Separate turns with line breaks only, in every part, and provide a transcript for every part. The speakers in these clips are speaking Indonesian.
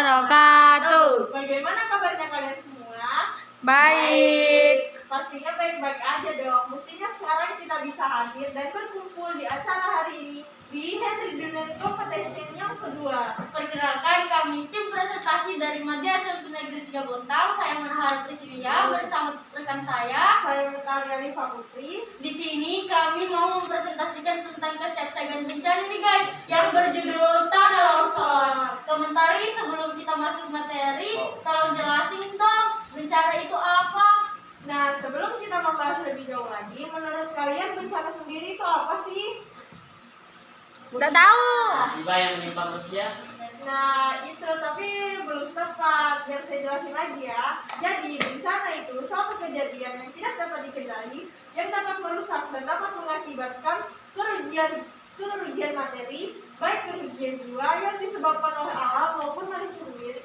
wabarakatuh.
Bagaimana kabarnya kalian semua?
Baik.
Pastinya baik-baik aja dong. Mestinya sekarang kita bisa hadir dan berkumpul di acara hari ini di Henry Dunan Competition yang kedua.
Perkenalkan, kami tim presentasi dari Madya SMP Negeri 3 Bontang. Saya Manahar Priscilia bersama rekan saya.
Saya Mutalia Rifa Putri.
Di sini kami mau mempresentasikan tentang kesiapsiagaan bencana nih guys, yang berjudul tanah longsor. Komentari sebelum kita masuk materi, tolong jelasin dong bencana itu apa?
Nah, sebelum kita membahas lebih jauh lagi, menurut kalian bencana sendiri itu apa sih?
Udah tahu.
Musibah yang menimpa manusia.
Nah, itu tapi belum tepat. Biar saya jelasin lagi ya. Jadi, bencana itu suatu kejadian yang tidak dapat dikendali, yang dapat merusak dan dapat mengakibatkan kerugian materi, baik kerugian jiwa yang disebabkan oleh alam maupun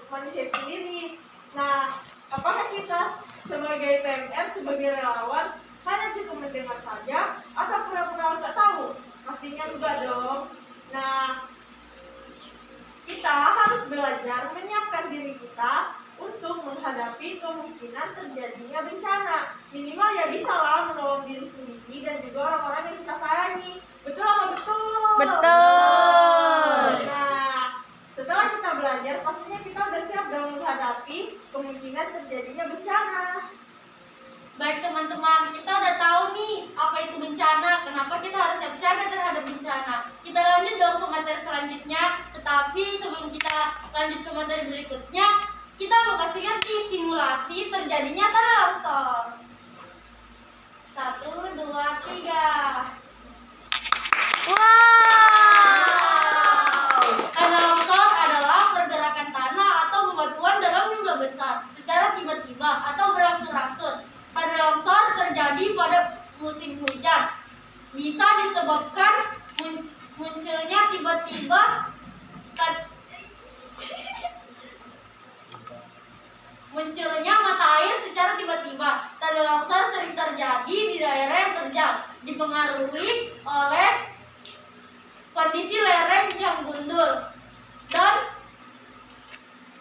manusia sendiri. Nah, apakah kita sebagai PMR, sebagai relawan, hanya cukup mendengar saja atau pura-pura nggak tahu? Pastinya enggak dong. Nah, kita harus belajar menyiapkan diri kita untuk menghadapi kemungkinan terjadinya bencana. Minimal ya bisa lah menolong diri sendiri dan juga orang-orang yang kita sayangi. Betul apa betul?
Betul.
Nah, setelah kita belajar, pastinya kita udah siap dalam menghadapi kemungkinan terjadinya bencana.
Baik teman-teman, kita udah tahu nih apa itu bencana, kenapa kita harus siap-siaga terhadap bencana. Kita lanjut dong ke materi selanjutnya, tetapi sebelum kita lanjut ke materi berikutnya, kita mau kasih lihat nih simulasi terjadinya tanah longsor. 1, 2, 3.
Wow.
Tanah longsor adalah pergerakan tanah atau bebatuan dalam jumlah besar secara tiba-tiba atau berangsur-angsur. Tanah longsor terjadi pada musim hujan. Bisa disebabkan munculnya tiba-tiba munculnya mata air secara tiba-tiba. Tanah longsor sering terjadi di daerah yang terjal, dipengaruhi oleh kondisi lereng yang gundul dan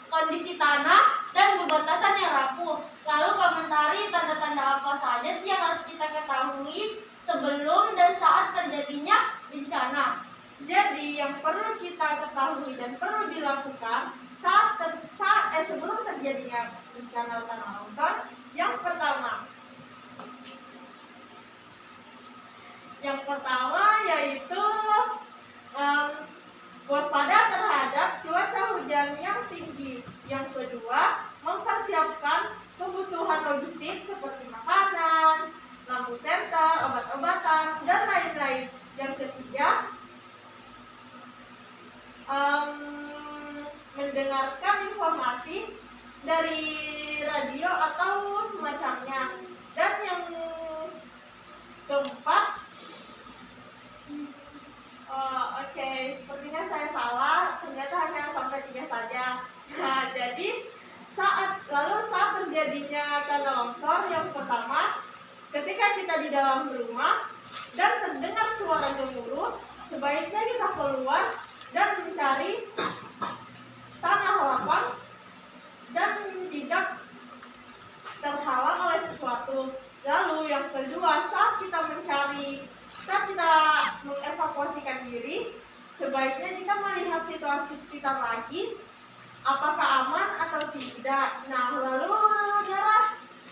kondisi tanah dan bebatasan yang rapuh. Lalu komentari tanda-tanda apa saja sih yang harus kita ketahui sebelum dan saat terjadinya bencana?
Jadi yang perlu kita ketahui dan perlu dilakukan sebelum terjadinya bencana tanah longsor, yang pertama yaitu waspada terhadap cuaca hujan yang tinggi. Yang kedua, mempersiapkan kebutuhan logistik seperti makanan, lampu senter, obat-obatan, dan lain-lain. Yang ketiga, mendengarkan informasi dari radio atau semacamnya. Dan yang keempat, sepertinya saya salah, ternyata hanya sampai 3 saja. Nah, jadi saat terjadinya tanah longsor, yang pertama, ketika kita di dalam rumah dan terdengar suara gemuruh, sebaiknya kita keluar dan mencari tanah lapang dan tidak terhalang oleh sesuatu. Lalu yang kedua, saat kita mengevakuasikan diri, sebaiknya kita melihat situasi sekitar lagi, apakah aman atau tidak. Nah, lalu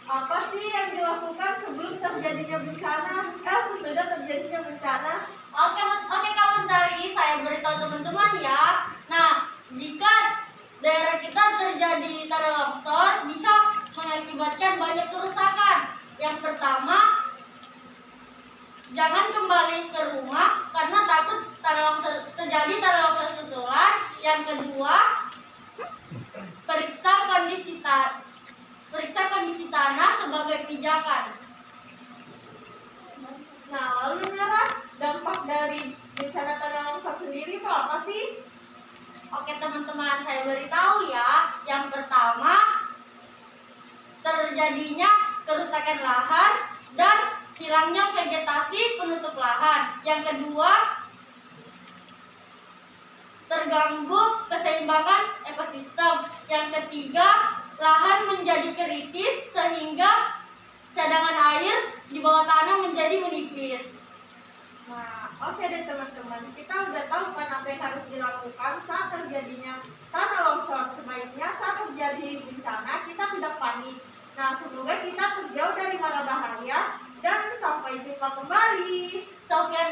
apa sih yang dilakukan sebelum terjadinya bencana? Sesudah terjadinya bencana?
Oke komentari, saya beritahu teman-teman ya. Nah, jika daerah kita terjadi tanah longsor, bisa mengakibatkan banyak kerusakan. Yang pertama, jangan kembali ke rumah karena takut terjadi tanah longsor susulan. Yang kedua, periksa kondisi tanah sebagai pijakan.
Nah, lalu Nara, dampak dari bencana tanah longsor sendiri itu apa sih?
Oke teman-teman, saya beritahu ya. Yang pertama, terjadinya kerusakan lahan dan hilangnya vegetasi penutup lahan. Yang kedua, terganggu keseimbangan ekosistem. Yang ketiga, lahan menjadi kritis sehingga cadangan air di bawah tanah menjadi menipis.
Nah, oke deh teman-teman, kita udah tahu kan apa yang harus dilakukan saat terjadinya tanah longsor. Sebaiknya saat terjadi bencana kita tidak panik. Nah, semoga kita terjauh dari mara bahaya dan sampai jumpa kembali.
Sekian